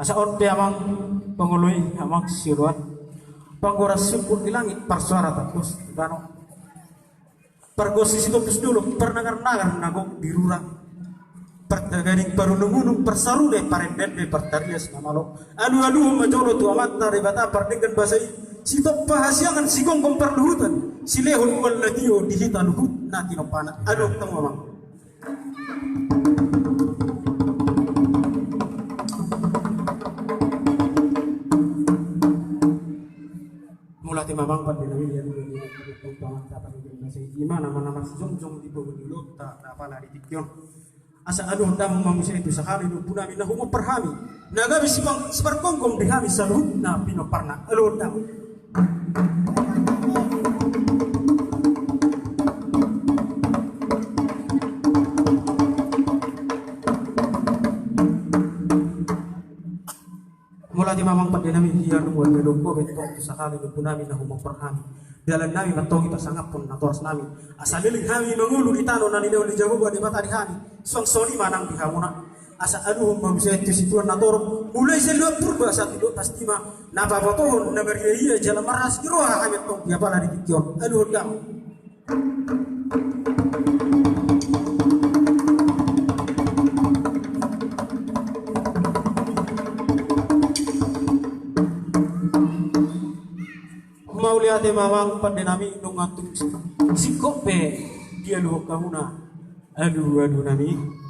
Asa orte amang pangului amang siruan panggoras syukur di langit parsuara terus dano pergosi situ terus dulu pernagar-nagar nagok dirurang pertagaring parunungunung persarude parendende pertarias namalo alu-alu majolo tu amat dari bata perdengan basai sitop pahasiangan sigong komperluhutan silehul wallatio dihitan hut nati nopana aduh temu amang mulati mamang pada nabi dia dulu pangan dapat masih gimana mana jong di bawah dulu tak apa lari dikyon asa aduh dam manusia itu sekali lu puna mina humo perhami naga bisi bang seperkongkong dihami salut na pino parna aduh dam mula di mamang pada nami dia nubuat medoko betok sakali lupu nami na humong perhami dalam nami matongi pasangap pun natoras nami asa liling hami mengulu di tano nani leo di jago di mata di hami suang soni manang di hamuna asa aduh manusia itu situan nator mulai selua purba saat itu pasti mah napa botohon na beria jalan maras kiroha kami tong dia pala di kion aduh dam mau lihat mamang pada nami nungatung sikope dia luhuk kahuna aduh nami